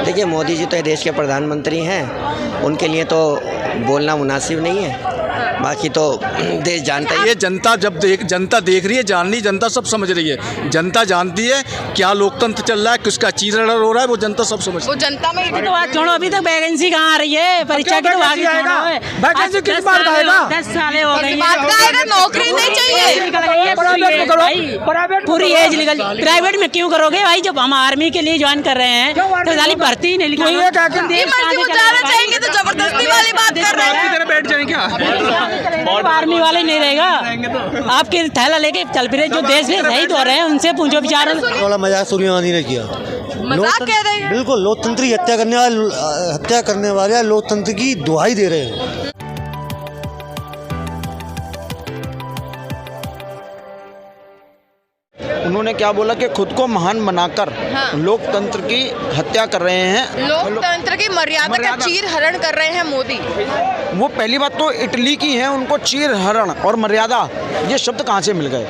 देखिए, मोदी जी तो देश के प्रधानमंत्री हैं, उनके लिए तो बोलना मुनासिब नहीं है। बाकी तो देश जानता ही है। ये जनता जनता देख रही है, जान रही, जनता सब समझ रही है। जनता जानती है क्या लोकतंत्र चल रहा है, किसका चीरहरण हो रहा है, वो जनता सब समझ। वो जनता में तो बात छोड़ो, अभी तक वैकेंसी कहाँ आ रही है? परीक्षा की तो आगे छोड़ो, वैकेंसी किस बात आएगा? 10 साल हो गई, नौकरी नहीं चाहिए। पूरी एज निकल। प्राइवेट में क्यों करोगे भाई? जब हम आर्मी के लिए ज्वाइन कर रहे हैं तो साली भर्ती ही नहीं निकालो। चाहेंगे तो जबरदस्ती वाली बात कर रहे हैं। बैठ जाए क्या? आर्मी वाले नहीं रहेगा, आपके थैला लेके चल फिरे। जो देश में शहीद हो रहे हैं उनसे पूछो बेचारे। वाला मजाक सोनिया गांधी ने किया। मजाक कह रहे हैं। बिल्कुल, लोकतंत्र की हत्या करने वाले लोकतंत्र की दुहाई दे रहे हैं। उन्होंने क्या बोला कि खुद को महान बनाकर लोकतंत्र की हत्या कर रहे हैं, लोकतंत्र की मर्यादा का चीर हरण कर रहे हैं मोदी। वो पहली बात तो इटली की है, उनको चीर हरण और मर्यादा ये शब्द कहाँ से मिल गए?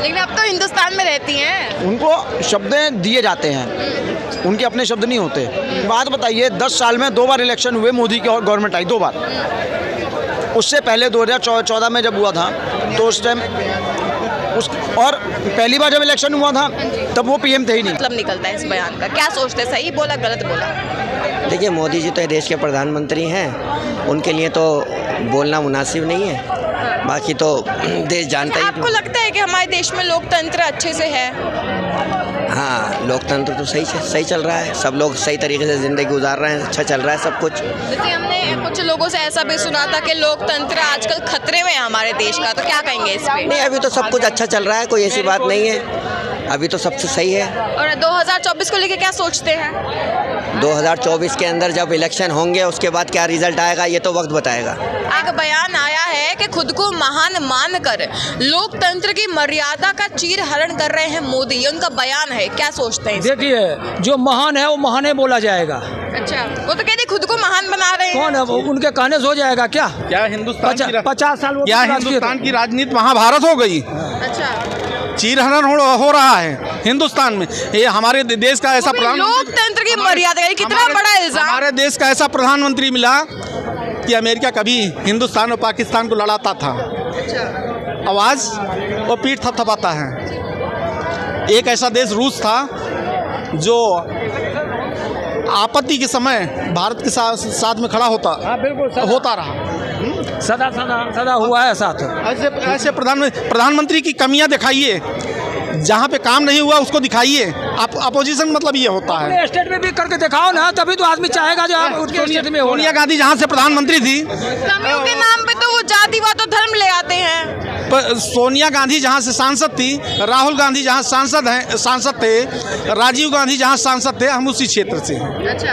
लेकिन अब तो हिंदुस्तान में रहती हैं। उनको शब्द दिए जाते हैं, उनके अपने शब्द नहीं होते। बात बताइए, 10 साल में 2 बार इलेक्शन हुए, मोदी की गवर्नमेंट आई 2 बार। उससे पहले 2014 में जब हुआ था तो उस टाइम और पहली बार जब इलेक्शन हुआ था तब वो पीएम थे ही नहीं। मतलब निकलता है इस बयान का, क्या सोचते हैं, सही बोला गलत बोला? देखिए, मोदी जी तो देश के प्रधानमंत्री हैं, उनके लिए तो बोलना मुनासिब नहीं है। बाकी तो देश जानता ही। आपको लगता है कि हमारे देश में लोकतंत्र अच्छे से है? हाँ, लोकतंत्र तो सही चल रहा है। सब लोग सही तरीके से ज़िंदगी गुजार रहे हैं, अच्छा चल रहा है सब कुछ। जैसे हमने कुछ लोगों से ऐसा भी सुना था कि लोकतंत्र आजकल खतरे में है हमारे देश का, तो क्या कहेंगे इस पे? नहीं, अभी तो सब कुछ अच्छा चल रहा है, कोई ऐसी बात नहीं है, अभी तो सबसे सही है। और 2024 को लेके क्या सोचते हैं? 2024 के अंदर जब इलेक्शन होंगे उसके बाद क्या रिजल्ट आएगा ये तो वक्त बताएगा। एक बयान आया है कि खुद को महान मानकर लोकतंत्र की मर्यादा का चीर हरण कर रहे हैं मोदी, ये उनका बयान है, क्या सोचते हैं? देखिए, जो महान है वो महान बोला जाएगा। अच्छा, वो तो कहते खुद को महान बना रहे हैं। कौन है वो? उनके कहने से हो जाएगा क्या? हिंदुस्तान 50 साल क्या हिंदुस्तान की राजनीति महाभारत हो गई? अच्छा, चीरहरण हो रहा है हिंदुस्तान में। ये हमारे देश का ऐसा लोकतंत्र की मर्यादा, कितना बड़ा इल्जाम। हमारे देश का ऐसा प्रधानमंत्री मिला कि अमेरिका कभी हिंदुस्तान और पाकिस्तान को लड़ाता था, अब आज वो पीठ थपथपाता है। एक ऐसा देश रूस था जो आपत्ति के समय भारत के साथ में खड़ा होता रहा। सदा हुआ है साथ। ऐसे प्रधानमंत्री की कमियां दिखाइए, जहाँ पे काम नहीं हुआ उसको दिखाइए। अपोजिशन मतलब ये होता है। स्टेट में भी करके दिखाओ ना, तभी तो आदमी चाहेगा जो उनके स्टेट में हो। सोनिया गांधी जहाँ से प्रधानमंत्री थी, कमियों के नाम पे तो वो जातिवाद और धर्म ले आते हैं। सोनिया गांधी जहाँ से सांसद थी, राहुल गांधी जहाँ सांसद थे, राजीव गांधी जहाँ सांसद थे, हम उसी क्षेत्र से हैं। अच्छा,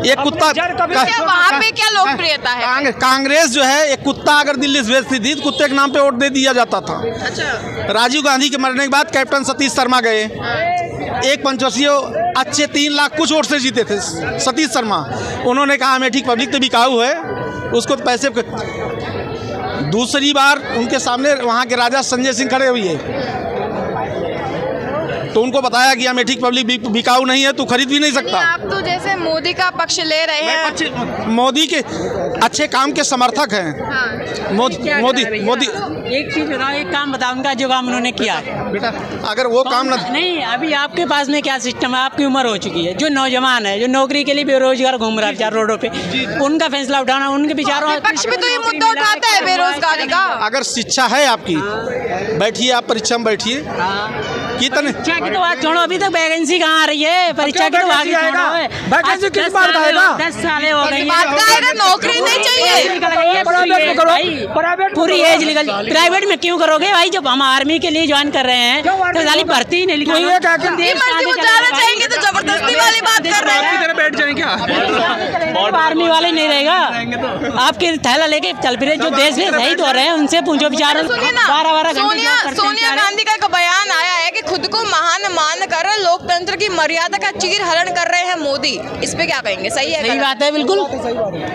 एक कुत्ता वहाँ पे क्या लोकप्रियता है? कांग्रेस जो है, एक कुत्ता अगर दिल्ली से भेजती थी, कुत्ते के नाम पे वोट दे दिया जाता था। अच्छा, राजीव गांधी के मरने के बाद कैप्टन सतीश शर्मा गए, एक पंचवर्षीय अच्छे 3 लाख कुछ वोट से जीते थे सतीश शर्मा। उन्होंने कहा अमेठी पब्लिक तो बिकाऊ है, उसको तो पैसे। दूसरी बार उनके सामने वहाँ के राजा संजय सिंह खड़े हुए, तो उनको बताया कि अमेठी पब्लिक बिकाऊ नहीं है, तू खरीद भी नहीं सकता। आप तो जैसे मोदी का पक्ष ले रहे हैं। मोदी के अच्छे काम के समर्थक हैं। हाँ। मोदी एक चीज बताओ, एक काम बताओ उनका जो काम उन्होंने किया। बेटा, अगर वो काम नहीं, अभी आपके पास में क्या सिस्टम है? आपकी उम्र हो चुकी है, जो नौजवान है, जो नौकरी के लिए बेरोजगार घूम रहा है बेचारा रोडों पे, उनका फैसला उठाना, उनके विचारों पक्ष में तो ये मुद्दा उठाता है बेरोजगारी का। अगर शिक्षा है आपकी, बैठिए, आप परीक्षा में बैठिए। कितने परीक्षा की तो बात छोड़ो, अभी तक वैकेंसी कहाँ आ रही है? परीक्षा की तो आगे छोड़ो, वैकेंसी किस बात आएगा? 10 साल हो गई, नौकरी नहीं चाहिए। पूरी एज निकल। प्राइवेट में क्यों करोगे भाई? जब हम आर्मी के लिए ज्वाइन कर रहे हैं तो साली भर्ती ही नहीं निकालो। चाहेंगे तो जबरदस्ती वाली बात कर रहे हैं। बैठ जाए क्या? आर्मी वाले नहीं रहेगा, आपके थैला लेके चल फिरे। जो देश में शहीद हो रहे हैं उनसे पूछो बेचारे। 12-12 घंटे सोनिया गांधी का एक बयान आया है कि खुद को महान मानकर लोकतंत्र की मर्यादा का चीर हरण कर रहे हैं मोदी, इस पे क्या कहेंगे? सही है? सही बात है, बिल्कुल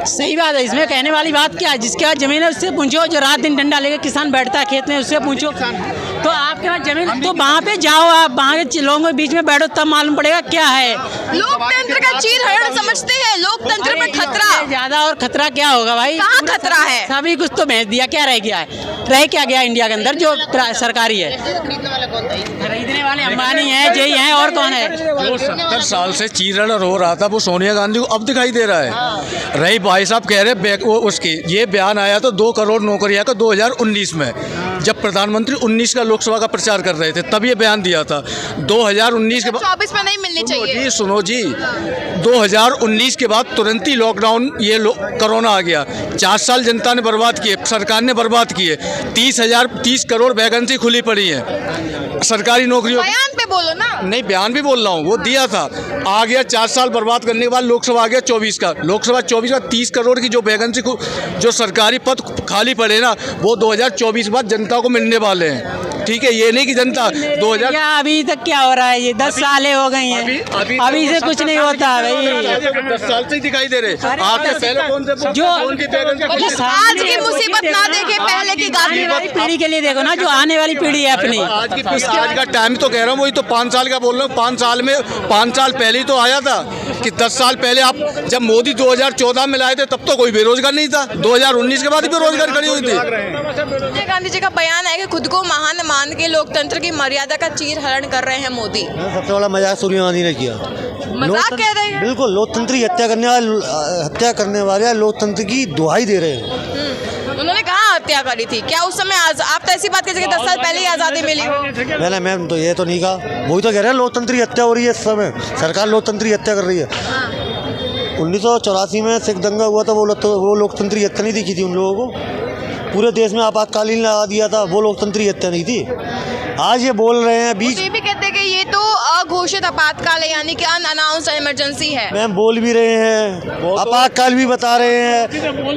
सही बात है। इसमें कहने वाली बात क्या है? जिसके पास जमीन है उससे पूछो, जो रात दिन डंडा लेकर किसान बैठता है खेत में, उससे पूछो। तो आपके पास जमीन, तो वहाँ पे जाओ, आप वहाँ के लोगों के बीच में बैठो, तब मालूम पड़ेगा क्या है लोकतंत्र का चीरहरण समझते हैं, लोकतंत्र पर खतरा। ज्यादा और खतरा क्या होगा भाई? कहाँ खतरा है? सभी कुछ तो भेज दिया, क्या रह गया है? रह क्या गया इंडिया के अंदर जो सरकारी है? खरीदने वाले अंबानी है, जय है, और कौन है? जो 70 साल से चीरहरण हो रहा था वो सोनिया गांधी को अब दिखाई दे रहा है। रही भाई साहब कह रहे उसकी ये बयान आया तो 2 करोड़ नौकरियां का 2019 में, जब प्रधानमंत्री 19 का लोकसभा का प्रचार कर रहे थे तब ये बयान दिया था। 2019 के बाद 24 में नहीं मिलनी चाहिए। सुनो जी 2019 के बाद तुरंत ही लॉकडाउन कोरोना आ गया। 4 साल जनता ने बर्बाद किए, सरकार ने बर्बाद किए। 30 करोड़ वैकेंसी खुली पड़ी है सरकारी नौकरियों। बयान पे बोलो ना। नहीं बयान भी बोल रहा हूँ, वो दिया था। आ गया 4 साल बर्बाद करने के बाद लोकसभा आ गया 24 का, लोकसभा 24 का 30 करोड़ की जो वैकेंसी को जो सरकारी पद खाली पड़े ना वो 2024 के बाद जनता को मिलने वाले हैं। ठीक है, ये नहीं कि जनता 2000 अभी तक क्या हो रहा है? ये 10 साल हो गई हैं, अभी से कुछ नहीं होता भाई। 10 साल से दिखाई दे रहे। आपने पहले कौन से जो आज की मुसीबत ना देखे पहले की आने वाली पीढ़ी के लिए देखो ना, जो आने वाली पीढ़ी है अपनी। आज का टाइम तो कह रहा हूँ, वही तो 5 साल का बोल रहा हूँ। 5 साल पहले ही तो आया था कि 10 साल पहले आप जब मोदी 2014 में लाए थे तब तो कोई बेरोजगार नहीं था। 2019 के बाद ही बेरोजगार खड़ी हुई थी। सोनिया गांधी जी का बयान है कि खुद को महान मान के लोकतंत्र की मर्यादा का चीरहरण कर रहे हैं मोदी। सबसे बड़ा मजाक सोनिया गांधी ने किया। मजाक कह रहे हैं? बिल्कुल, लोकतंत्र की हत्या करने वाले लोकतंत्र की दुहाई दे रहे हैं। उन्होंने कहा हत्या करी थी क्या उस समय? आप तो ऐसी बात कहते हैं कि 10 साल पहले ही आज़ादी मिली हो। मैंने मैम तो ये तो नहीं कहा, वही तो कह रहे हैं लोकतंत्र की हत्या हो रही है इस समय, सरकार लोकतंत्र की हत्या कर रही है। 1984 में सिख दंगा हुआ था, वो लोकतंत्र की हत्या नहीं दिखी थी उन लोगों को? पूरे देश में आपातकालीन लगा दिया था, वो लोकतंत्र की हत्या नहीं थी। आज ये बोल रहे हैं बीच, ये भी कहते हैं कि ये तो अघोषित आपातकाल है, यानी कि अनअनाउंस्ड इमरजेंसी है। मैम बोल भी रहे हैं, आपातकाल भी बता रहे हैं।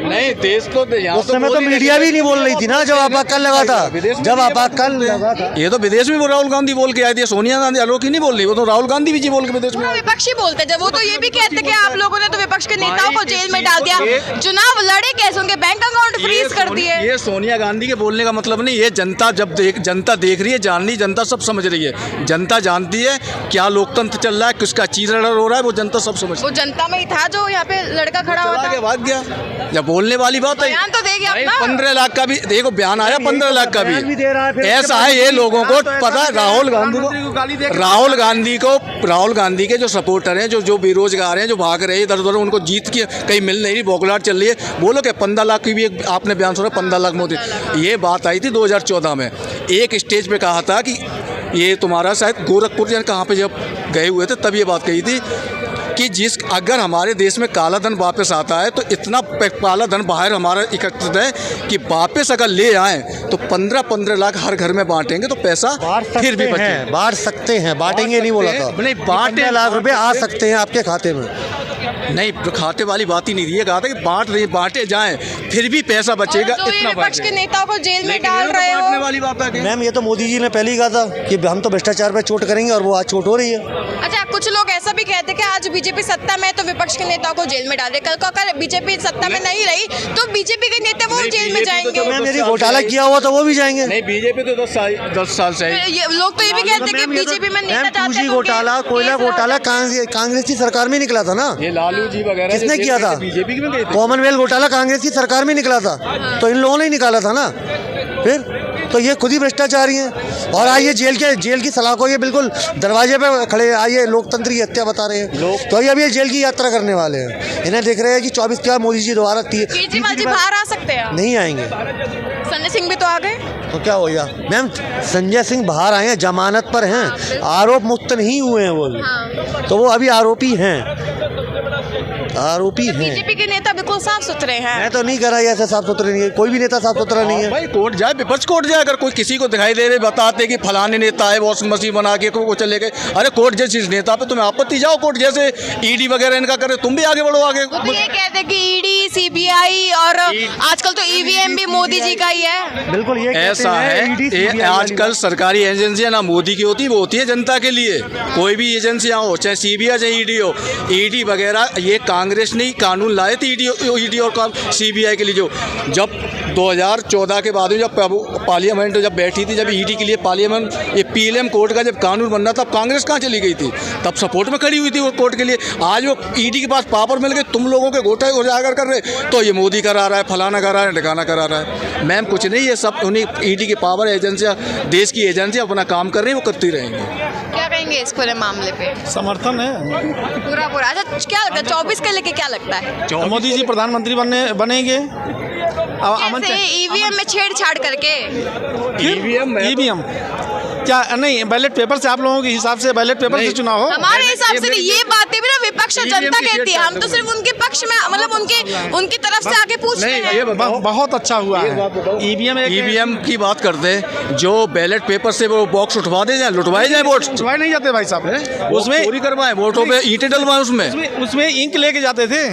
नहीं देश तो उस समय तो मीडिया भी नहीं बोल रही थी ना जब आपातकाल लगा था, जब आपातकाल लगा था। ये तो विदेश में राहुल गांधी बोल के आए थे, सोनिया गांधी आलोक ही नहीं बोल रही, वो तो राहुल गांधी भी बोल के विदेश में। विपक्षी बोलते थे, वो तो ये भी कहते कि आप लोगों ने तो विपक्ष के नेताओं को जेल में डाल दिया, चुनाव लड़े कैसे, उनके बैंक अकाउंट फ्रीज कर दिए। ये सोनिया गांधी के बोलने का मतलब नहीं, ये जनता जनता देख रही है, जान रही, जनता सब समझ रही है। जनता जानती है क्या लोकतंत्र चल रहा है, किसका चीरहरण हो रहा है, वो जनता सब समझ। वो जनता में ही था जो यहाँ पे लड़का खड़ा हुआ था, भाग गया। जब बोलने वाली बात है, बयान तो देगी अपना। 15 लाख का भी देखो बयान आया, 15 लाख का भी ऐसा है। ये लोगों को पता है, राहुल गांधी के जो सपोर्टर हैं, जो बेरोजगार हैं, जो भाग रहे हैं इधर उधर, उनको जीत की कहीं मिल नहीं रही, बौखलाहट चल रही है। बोलो कि 15 लाख की भी एक आपने बयान सुना, 15 लाख मोदी। ये बात आई थी 2014 में, एक स्टेज पे कहा था कि ये तुम्हारा शायद गोरखपुर या कहाँ पे जब गए हुए थे तब ये बात कही थी कि अगर हमारे देश में काला धन वापस आता है तो इतना काला धन बाहर हमारा एकत्रित है कि वापस अगर ले आए तो 15-15 लाख हर घर में बांटेंगे तो पैसा फिर भी बांट सकते हैं, बांटेंगे नहीं बोला था। नहीं, 15 लाख रुपए आ सकते हैं आपके खाते में। नहीं, खाते वाली बात ही नहीं थी, ये कहा था कि बांटे जाएं फिर भी पैसा बचेगा। तो इतना विपक्ष के नेताओं को जेल में डाल रहे हो वाली बात है। मैम ये तो मोदी जी ने पहले ही कहा था कि हम तो भ्रष्टाचार पे चोट करेंगे, और वो आज चोट हो रही है। अच्छा, कुछ लोग ऐसा भी कहते हैं कि आज बीजेपी सत्ता में तो विपक्ष के नेताओं को जेल में डाल रहे, कल को अगर बीजेपी सत्ता में नहीं रही तो बीजेपी के नेता वो जेल में जाएंगे। मैम यदि घोटाला किया हुआ तो वो भी जाएंगे। नहीं, बीजेपी तो 10 साल से लोग तो ये भी कहते हैं कि बीजेपी में नेता चाहते हैं घोटाला, कोयला घोटाला कांग्रेस की सरकार में निकला था ना। ये लालू जी वगैरह किसने किया था? बीजेपी में गए थे। कॉमनवेल्थ घोटाला कांग्रेस की सरकार में निकला था, तो इन लोगों ने ही निकाला था ना। फिर तो ये खुद ही भ्रष्टाचारी हैं। और आइए जेल की सलाखों, ये बिल्कुल दरवाजे पे खड़े, आइए लोकतंत्र की हत्या बता रहे हैं। तो अभी ये जेल की यात्रा करने वाले हैं, इन्हें देख रहे हैं कि 24 के बाद मोदी जी दोबारा केजरीवाल जी बाहर आ सकते हैं, नहीं आएंगे। संजय सिंह भी तो आ गए, तो क्या हो गया मैम? संजय सिंह बाहर आए हैं, जमानत पर हैं, आरोप मुक्त नहीं हुए हैं वो भी, तो वो अभी आरोपी हैं। बीजेपी के नेता बिल्कुल साफ सुथरे हैं। मैं तो नहीं कर रहा है ऐसे साफ सुथरे नहीं है, कोई भी नेता साफ सुथरा नहीं है। भाई कोर्ट जाए, विपक्ष कोर्ट जाए, अगर कोई किसी को दिखाई दे रहे बताते कि फलाने नेता है वॉशिंग मशीन बना के को चले गए, अरे कोर्ट जैसे इस नेता पे तुम्हें आपत्ति, जाओ कोर्ट, जैसे ईडी वगैरह इनका करे, तुम भी आगे बढ़ो आगे। तो ये कहते हैं कि ईडी, सीबीआई और आजकल तो ईवीएम भी मोदी जी का ही है। बिल्कुल ये ऐसा है, आजकल सरकारी एजेंसियां ना मोदी की होती, वो होती है जनता के लिए। कोई भी एजेंसियां हो, चाहे सीबीआई चाहे ईडी हो, ईडी वगैरह ये कांग्रेस ने ही कानून लाए थे ईडी और सीबीआई के लिए। जो जब 2014 के बाद में जब पार्लियामेंट जब बैठी थी, जब ईडी के लिए पार्लियामेंट ये पीएलएम कोर्ट का जब कानून बनना तब कांग्रेस कहाँ चली गई थी? तब सपोर्ट में खड़ी हुई थी वो कोर्ट के लिए। आज वो ईडी के पास पावर मिल गए, तुम लोगों के गोटा उजागर कर रहे, तो ये मोदी करा रहा है, फलाना करा रहा है, ढकाना करा रहा है। मैम कुछ नहीं, ये सब उन्हीं ईडी की पावर एजेंसियाँ, देश की एजेंसियाँ अपना काम कर रही हैं, वो करती रहेंगी। क्या कहेंगे इस पूरे मामले पे? समर्थन है पूरा पूरा। अच्छा, क्या लगता है 24 के लेके क्या लगता है? मोदी जी प्रधानमंत्री बनेंगे। कैसे ईवीएम में छेड़छाड़ करके? ईवीएम क्या नहीं, बैलेट पेपर से आप लोगों के हिसाब से बैलेट पेपर से चुनाव हो? हमारे हिसाब से ये बातें भी ना विपक्ष और जनता कहती है, हम तो सिर्फ उनके पक्ष में, मतलब उनकी तरफ से आके पूछ रहे हैं। बहुत अच्छा हुआ है। ईवीएम की बात करते हैं, जो बैलेट पेपर से वो बॉक्स उठवा दे जाए, लुटवाए जाए वोट, उठवाए नहीं जाते भाई साहब, उसमें चोरी करवाए, वोटों पे ईंटें डलवाए, उसमें इंक लेके जाते थे,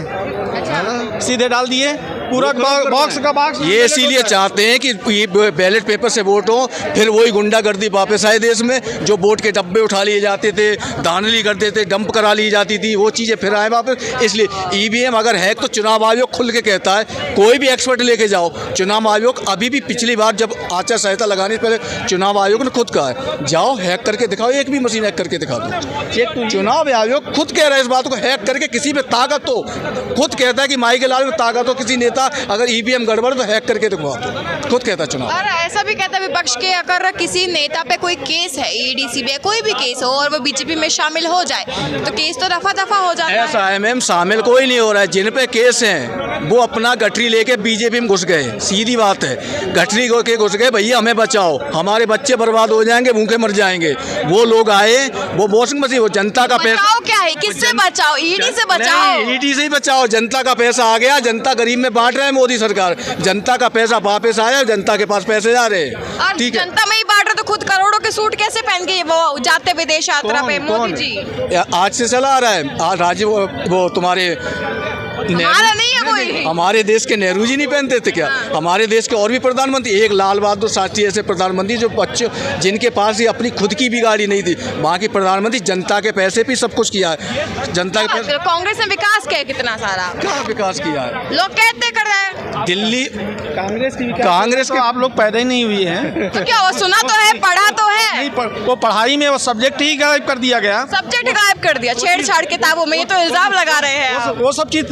सीधे डाल दिए पूरा बॉक्स का बॉक्स। ये इसीलिए चाहते हैं कि ये बैलेट पेपर से वोट हो, फिर वही गुंडागर्दी वापस आए देश में, जो वोट के डब्बे उठा लिए जाते थे, धांधली करते थे, डंप करा ली जाती थी, वो चीज़ें फिर आए वापस। इसलिए ईवीएम अगर है तो चुनाव आयोग खुल के कहता है, कोई भी एक्सपर्ट लेके जाओ। चुनाव आयोग अभी भी पिछली बार जब आचार संहिता लगाने से पहले चुनाव आयोग ने खुद कहा है, जाओ हैक करके दिखाओ, एक भी मशीन हैक करके दिखा दो। चुनाव आयोग खुद कह रहा है इस बात को, हैक करके किसी में ताकत हो, खुद कहता है कि माई के लाल में ताकत हो, किसी नेता अगर ईवीएम गड़बड़ तो हैक करके दिखवा दो, खुद कहता चुनाव। और ऐसा भी कहता है विपक्ष के, अगर किसी नेता पे कोई केस है, ईडी सीबीआई कोई भी केस हो और वो बीजेपी में शामिल हो जाए तो केस तो रफा दफा हो जाता है। ऐसा है मैम, शामिल कोई नहीं हो रहा है। जिन पे केस हैं वो अपना गठरी लेके बीजेपी में घुस गए, सीधी बात है, गठरी के घुस गए, भैया हमें बचाओ, हमारे बच्चे बर्बाद हो जाएंगे, भूखे मर जाएंगे। वो लोग आए, वो वॉशिंग मशीन, वो जनता का पैसा। बचाओ क्या है, किससे बचाओ? ईडी से बचाओ। ईडी से ही बचाओ। जनता का पैसा आ गया, जनता गरीब में बांट रहे हैं मोदी सरकार, जनता का पैसा वापस आया, जनता के पास पैसे जा रहे हैं, ठीक है। जनता में ही बांट रहे तो खुद करोड़ों के सूट कैसे पहन के वो जाते विदेश यात्रा पे? मोदी जी आज से चला आ रहा है, आज राजीव वो तुम्हारे हमारा नहीं है कोई, हमारे देश के नेहरू जी नहीं पहनते थे क्या? हमारे देश के और भी प्रधानमंत्री, एक लाल बहादुर शास्त्री ऐसे प्रधानमंत्री जो बच्चे जिनके पास ही अपनी खुद की भी गाड़ी नहीं थी, वहाँ की प्रधानमंत्री जनता के पैसे पे सब कुछ किया है। जनता के पैसे। कांग्रेस ने विकास किया कितना सारा, क्या विकास किया है? लोग कहते कर रहे हैं दिल्ली कांग्रेस के आप लोग पैदा ही नहीं हुए हैं तो क्या वो सुना तो है, पढ़ा तो है? नहीं, वो पढ़ाई में वो सब्जेक्ट ही गायब कर दिया गया, सब्जेक्ट गायब कर दिया, छेड़छाड़ किताबों में, ये तो इल्जाम लगा रहे हैं आप। वो सब चीज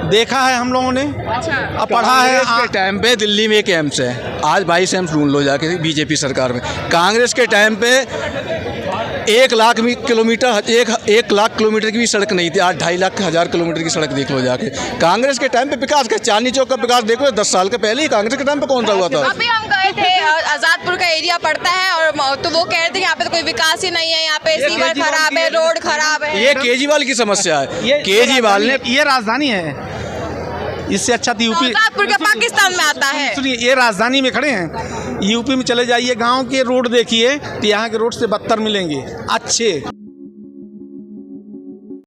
देखा है हम लोगों ने। अच्छा, अब पढ़ा है। के टाइम पे दिल्ली में एक एम्स है, आज 22 एम्स ढूंढ लो जाके बीजेपी सरकार में। कांग्रेस के टाइम पे 1 लाख किलोमीटर की भी सड़क नहीं थी, आज 2.5 लाख 1,000 किलोमीटर की सड़क देख लो जाके। कांग्रेस के टाइम पे विकास का, चांदनी चौक का विकास देखो, 10 साल के पहले ही कांग्रेस के टाइम पे कौन सा हुआ था? अभी हम गए थे, आजादपुर का एरिया पड़ता है, और तो वो कह रहे थे यहाँ पे तो कोई विकास ही नहीं है, यहाँ पे सीवर खराब है, रोड खराब है। ये केजरीवाल की समस्या है। केजरीवाल ने, ये राजधानी है, इससे अच्छा तो यूपी, आजादपुर का पाकिस्तान में आता है। सुनिए, ये राजधानी में खड़े हैं, यूपी में चले जाइए, गांव के रोड देखिए तो यहाँ के रोड से बदतर मिलेंगे अच्छे।